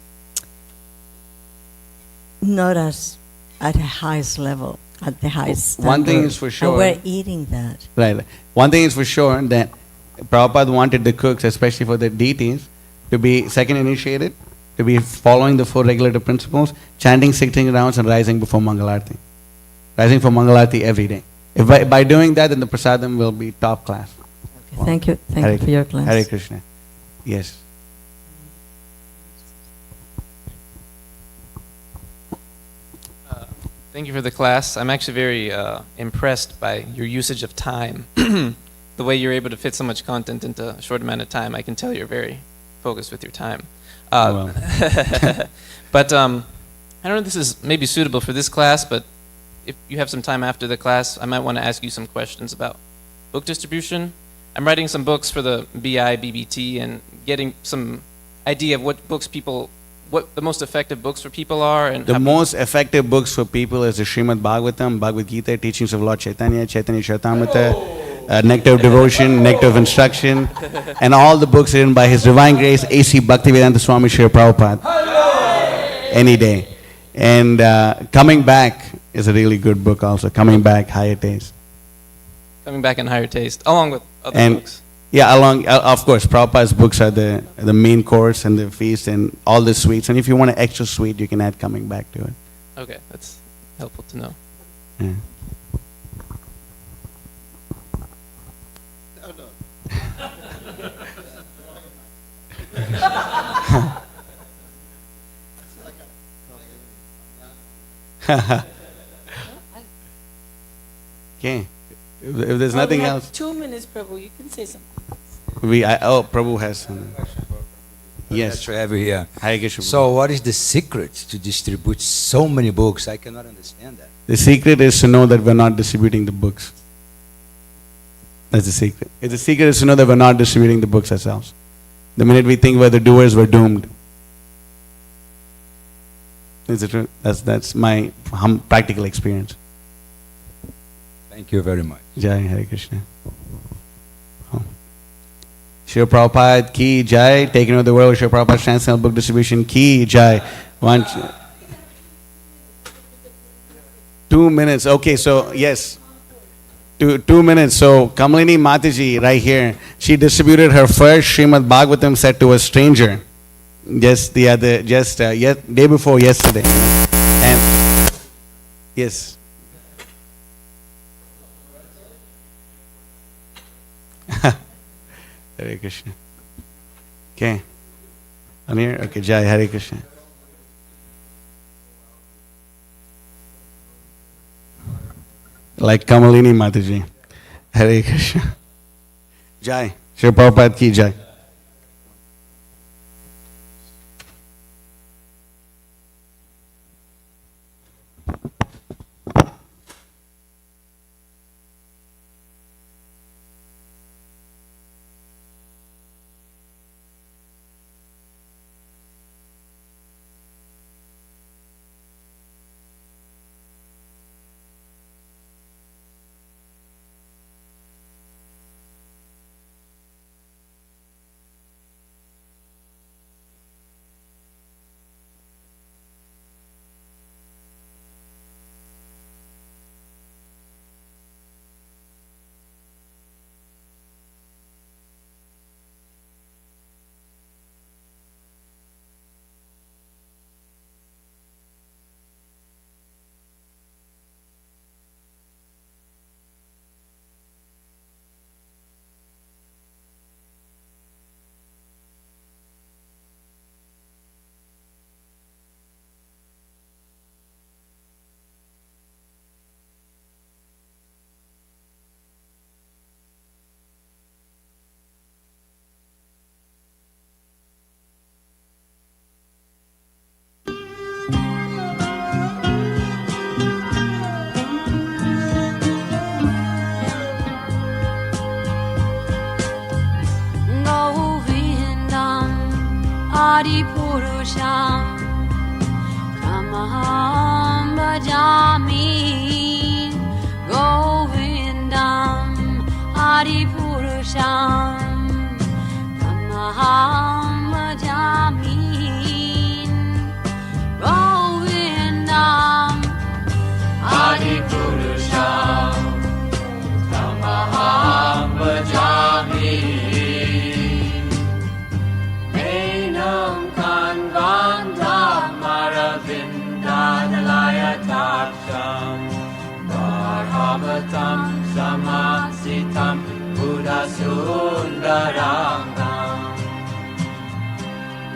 not as at the highest level, at the highest standard. One thing is for sure. And we're eating that. Right. One thing is for sure that Prabhupada wanted the cooks, especially for the deities, to be second initiated, to be following the 4 regulative principles, chanting 16 rounds and rising before Mangalarti. Rising for Mangalarti every day. If by doing that, then the prasadam will be top class. Okay, thank you. Thank you for your class. Hare Krishna. Yes. Thank you for the class. I'm actually very impressed by your usage of time. The way you're able to fit so much content into a short amount of time. I can tell you're very focused with your time. Well. But I don't know if this is maybe suitable for this class, but if you have some time after the class, I might want to ask you some questions about book distribution. I'm writing some books for the BI, BBT, and getting some idea of what books people what the most effective books for people are, and The most effective books for people is the Srimad Bhagavatam, Bhagavad Gita, Teachings of Lord Chaitanya, Chaitanya Charitamrita, Nectar of Devotion, Nectar of Instruction, and all the books written by His Divine Grace, A.C. Bhaktivedanta Swami Srila Prabhupada. Any day. And Coming Back is a really good book also. Coming Back, Higher Taste. Coming Back in Higher Taste, along with other And books. yeah, of course, Prabhupada's books are the main course and the feast and all the sweets. And if you want an extra sweet, you can add Coming Back to it. Okay, that's helpful to know. Yeah. Okay. If there's nothing we have else, 2 minutes, Prabhu. You can say something. Prabhu has something. Yes. That's why I have you here. Hare Krishna. So what is the secret to distribute so many books? I cannot understand that. The secret is to know that we're not distributing the books. That's the secret. The secret is to know that we're not distributing the books ourselves. The minute we think we're the doers, we're doomed. Is it true? That's my practical experience. Thank you very much. Jai Hare Krishna. Srila Prabhupada ki jai, taking over the world, Srila Prabhupada's transcendental book distribution ki jai. 2 minutes. Okay, so yes. 2 minutes. So Kamalini Mataji right here, she distributed her first Srimad Bhagavatam set to a stranger. Day before yesterday. And yes. Hare Krishna. Okay. I'm here? Okay, Jai Hare Krishna. Like Kamalini Mataji. Hare Krishna. Jai. Shri Prabhupada ki jai. Purusham Tamaham Bhajami Govindam Adi Purusham Tamaham Bhajami Govindam Adi Purusham Tamaham Bhajami Bharavatam Samasitam Buddha Sundarangam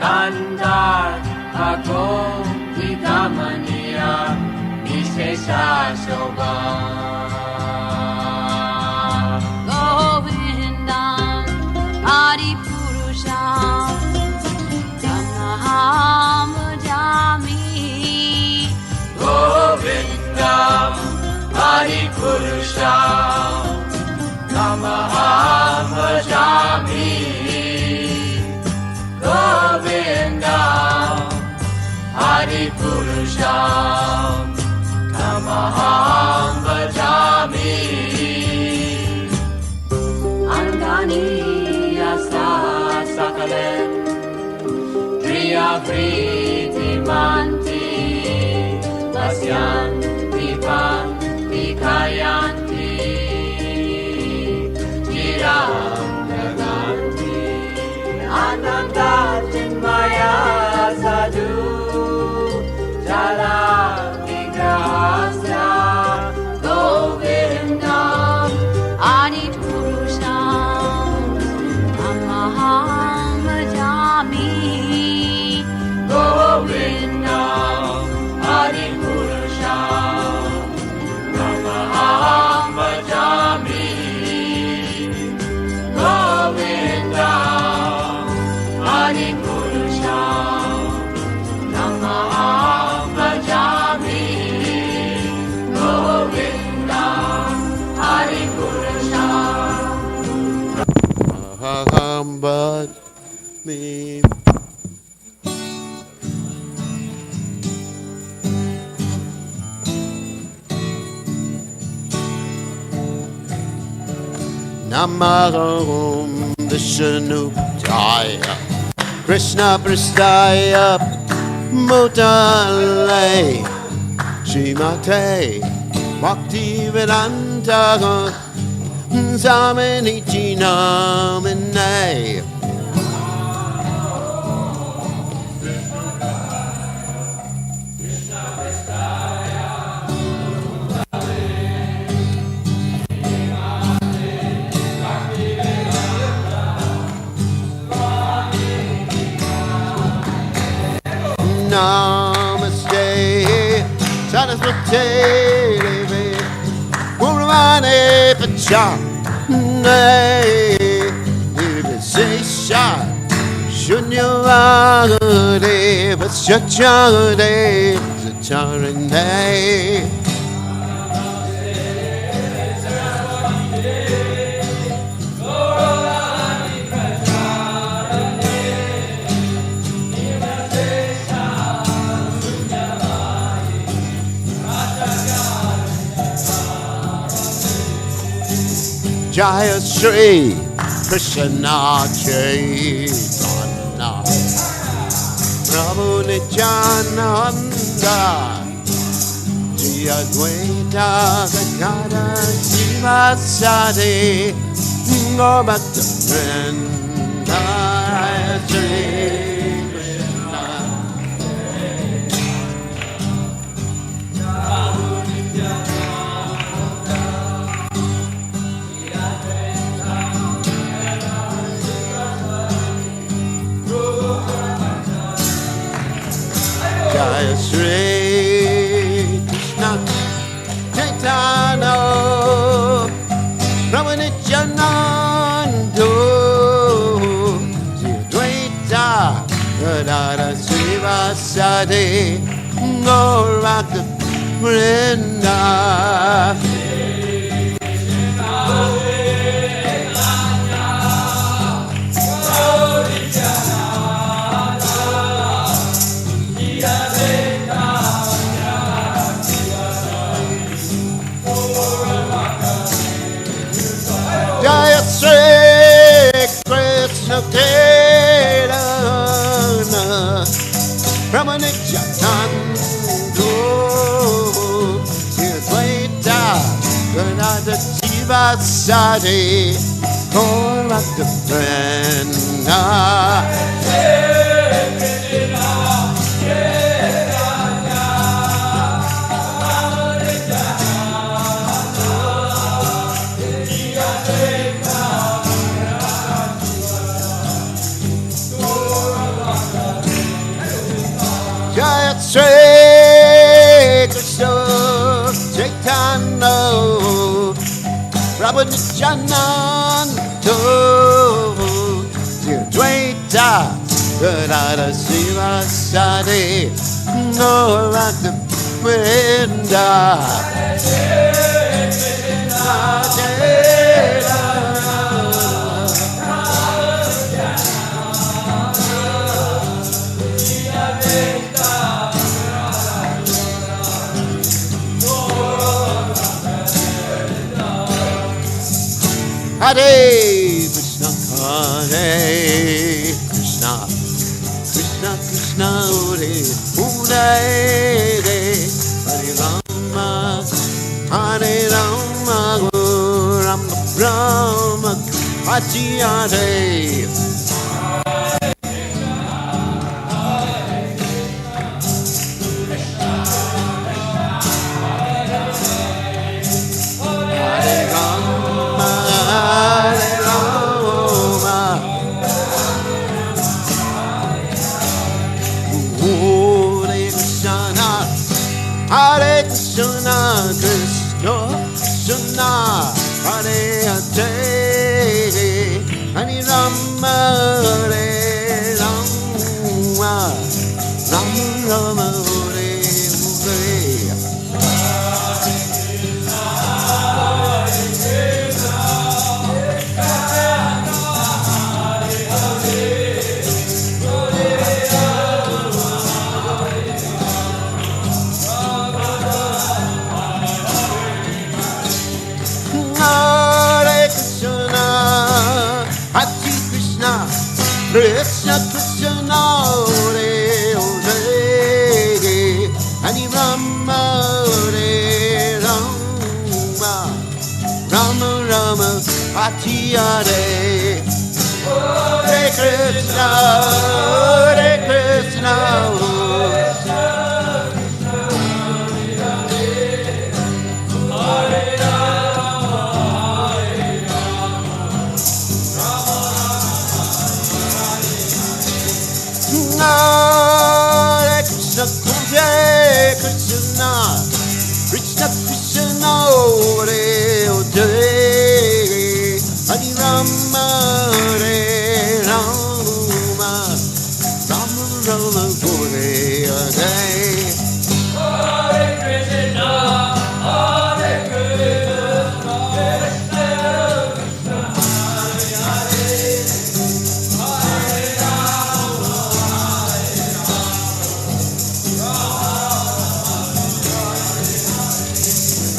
Nandar Agom Vidamaniya Vishesha Shobham Govindam Adi Purusham Tamaham Bhajami Govindam Adi Purusham Tamaham Bhajami Govindam Purusham Tamaham Bhajami Angani Asa Sakalem Priya Priti Manti Pasyanti Panti Kayanti Jiram Naganti Ananda Chinmaya Sadhu Jala Vigrahasya Govindam Adi Purusham Amaham Bhajami Govindam Adi Purusham Amaham Bhajami Govindam Adi Purusham Namaham Bhajami Govindam Adi Purusham Aham Bhajami. Namarum Vishnupaya Krishna Prastaya Mutale Srimate Bhakti Vedanta Samanichi Namine Namaste Saraswate Devi Guruvane Pachane Nirvisesha Shunyavagade Vasyachade Sacharane Jaya Shri Krishna Chaitanya Prabhu Nityananda Jaya Advaita Gadada Sivasadi Gaur Bhakta Vrinda Shri Krishna Jaya Shri Krishna Chaitanya Prabhu Nityananda Jaya Advaita Gadada Sivasadi Gaur Bhakta Vrinda Jaya Shri Krishna Chaitanya Prabhu Nityananda Advaita Gadada Sivasadi Gaur Bhakta Vrinda Jaya Shri Krishna Chaitanya Prabhu Nityananda Advaita Gadada Sivasadi Gaur Bhakta Vrinda Hare Krishna, Hare Krishna, Krishna Krishna, Hare Hare, Hare Rama, Hare Rama, Rama Rama, Hare Hare. Hare Krishna, Krishna Krishna, Hare Hare, Hare Rama, Hare Rama, Rama Rama, Hare Hare. Krishna Krishna, Hare Hare, Hare Rama, Hare Rama, Rama Rama, Hare Hare. Hare Krishna, Hare Krishna,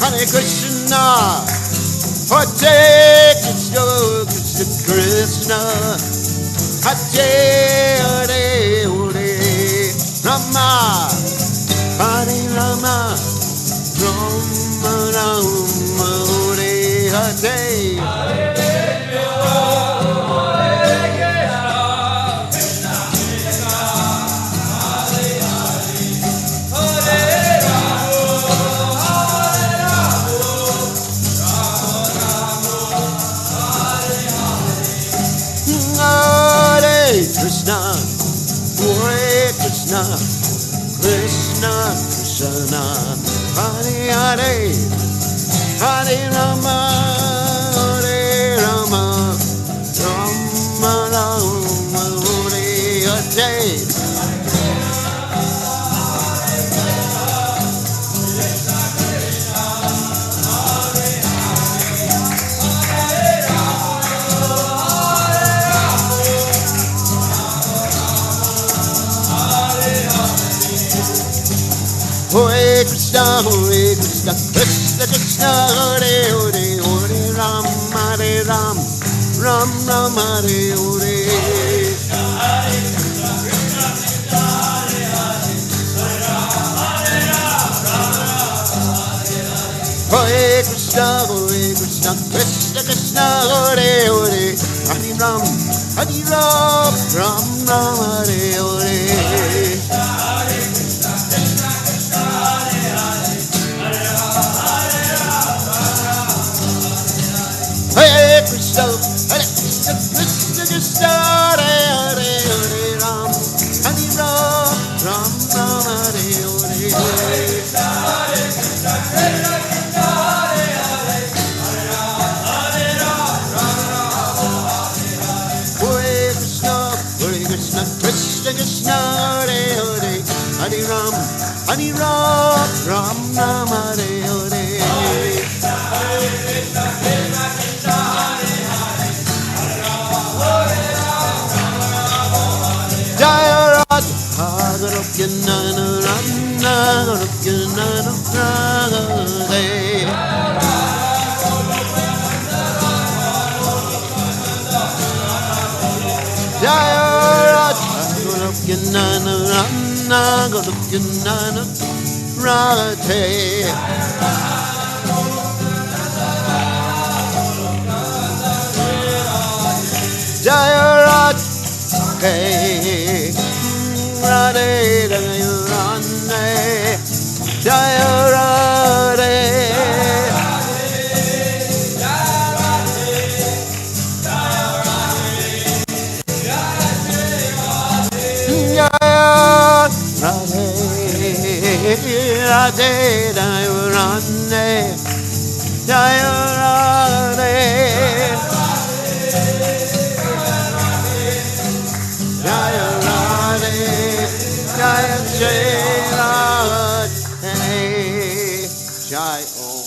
Hare Krishna, Hare Krishna, Krishna Krishna, Hare Hare, Hare Rama, Hare Rama, Rama Rama, Hare Hare. Hare Krishna, Hare Krishna, Krishna Krishna, Hare Hare, Hare Rama, Hare Rama, Rama Rama, Hare Hare. Krishna, Hare Krishna, Krishna Krishna, Hare Hare, Hare Rama, Hare Rama, Rama Rama, Hare Hare. Hare Krishna, Krishna Krishna, Hare Hare, Hare Ram, Hare Ram, Ram Ram, Hare Hare. Hare Krishna, Krishna Krishna, Hare Hare, Hare Ram, Ram Ram, Hare Hare. Hare Krishna, Krishna Krishna, Hare Hare, Hare Ram, Ram Ram, Hare Hare. Hare Krishna, Krishna Krishna, Hare Hare, Hare Ram, Ram Ram, Hare Hare. Jaya Radha Goloka Nana Rana Goloka Nana Rana. nana rana Goloka nana rate Jaya Rate Rade Jaya Rane Jaya Rade Radhe Jaya Rane Jaya Radhe Jaya Radhe Jaya Radhe Jai Om.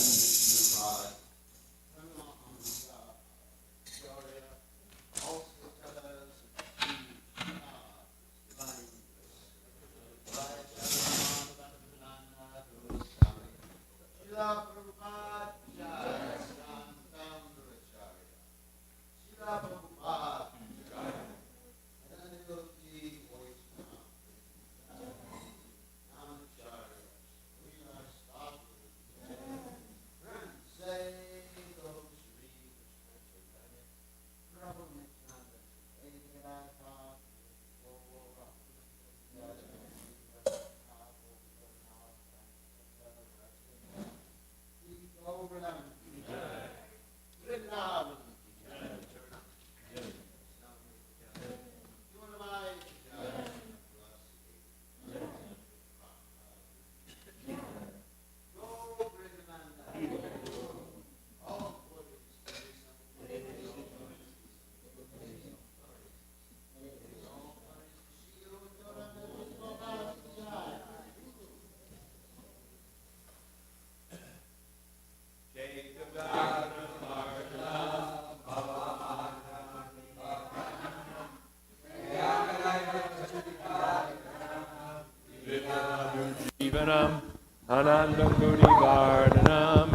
Anandam Gudi Vardhanam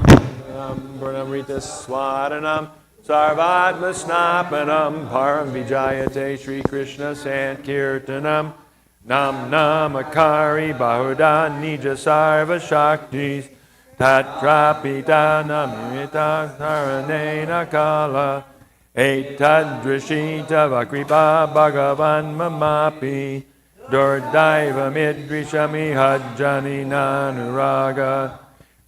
Purnamrita Swadanam Sarvatma Snapanam Param Vijayate Sri Krishna Sankirtanam Nam Namakari Bahuda Nija Sarva Shaktis Tatrapita Namirita Taranena Kala Etadrishita Vakripa Bhagavan Mamapi Durdaiva Midrishami Hajjani Nanuraga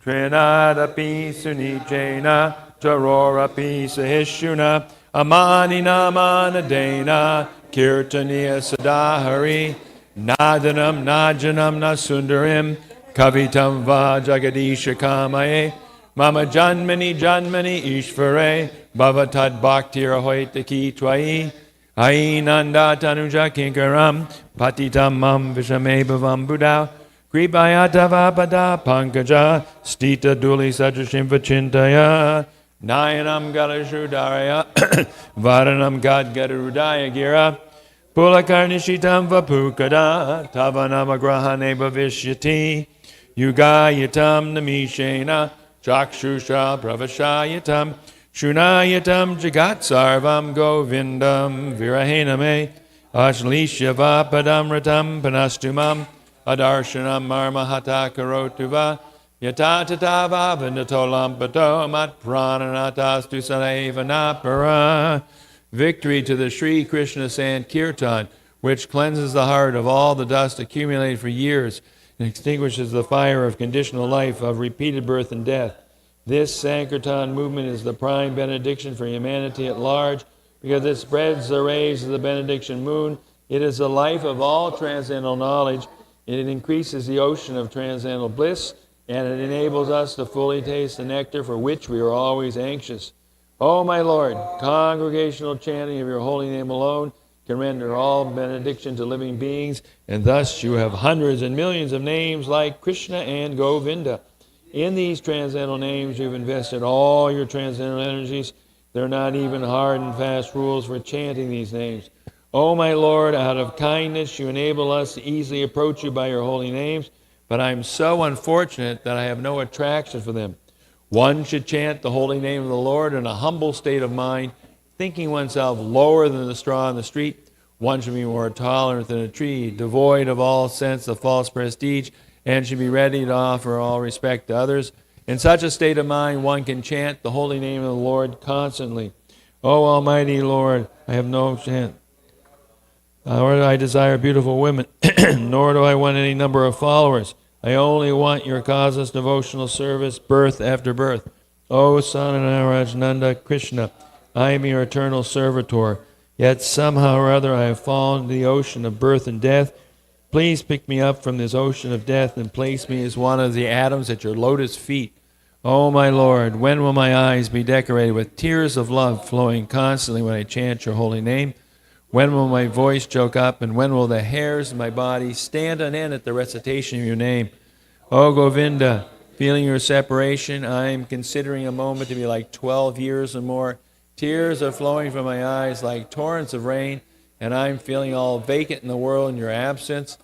Trinadapi Sunichena Tarorapi Sahishuna Amani Namanadena Kirtaniya Sadahari Nadanam Najanam Nasundarim Kavitam Va Jagadisha Kamaye Mama Janmani Janmani Ishvare Bhavatad Bhaktir Hoitaki Twai Ainanda Tanuja Kinkaram Patitam Mam Vishame Bhavam Buddha Kripayata Vapada Pankaja Stita Duli Sadrashim Vachintaya Nayanam Galashudaraya Varanam Gad Gadarudaya Gira Pulakarnishitam Vapukada Tavanamagrahane Bhavishyati Yugayatam Namishena Chakshusha Pravashayatam Shunayatam Jagat Sarvam Govindam Virahename Ashlishya Vapadam Ratam Panastumam Adarshanam Marmahata Karotuva Yatatatava Vindatolampato Mat Prananatastu Salevanapara. Victory to the Sri Krishna Sankirtan, which cleanses the heart of all the dust accumulated for years and extinguishes the fire of conditional life, of repeated birth and death. This Sankirtan movement is the prime benediction for humanity at large, because it spreads the rays of the benediction moon. It is the life of all transcendental knowledge. It increases the ocean of transcendental bliss, and it enables us to fully taste the nectar for which we are always anxious. O my Lord, congregational chanting of your holy name alone can render all benediction to living beings, and thus you have hundreds and millions of names like Krishna and Govinda. In these transcendental names, you've invested all your transcendental energies. There are not even hard and fast rules for chanting these names. O my Lord, out of kindness, you enable us to easily approach you by your holy names, but I am so unfortunate that I have no attraction for them. One should chant the holy name of the Lord in a humble state of mind, thinking oneself lower than the straw in the street. One should be more tolerant than a tree, devoid of all sense of false prestige, and should be ready to offer all respect to others. In such a state of mind, one can chant the holy name of the Lord constantly. O Almighty Lord, I have no chant. Nor do I desire beautiful women, nor do I want any number of followers. I only want your causeless devotional service, birth after birth. O Son of Narajnanda Krishna, I am your eternal servitor. Yet somehow or other I have fallen into the ocean of birth and death. Please pick me up from this ocean of death and place me as one of the atoms at your lotus feet. O my Lord, when will my eyes be decorated with tears of love flowing constantly when I chant your holy name? When will my voice choke up, and when will the hairs of my body stand on end at the recitation of your name? O Govinda, feeling your separation, I am considering a moment to be like 12 years or more. Tears are flowing from my eyes like torrents of rain, and I am feeling all vacant in the world in your absence.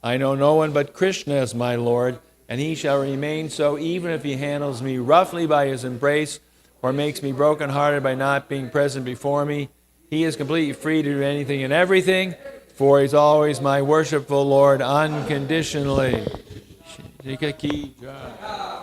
I know no one but Krishna as my Lord, and he shall remain so even if he handles me roughly by his embrace or makes me broken-hearted by not being present before me. He is completely free to do anything and everything, for he's always my worshipful Lord unconditionally. Shri Ki Jai.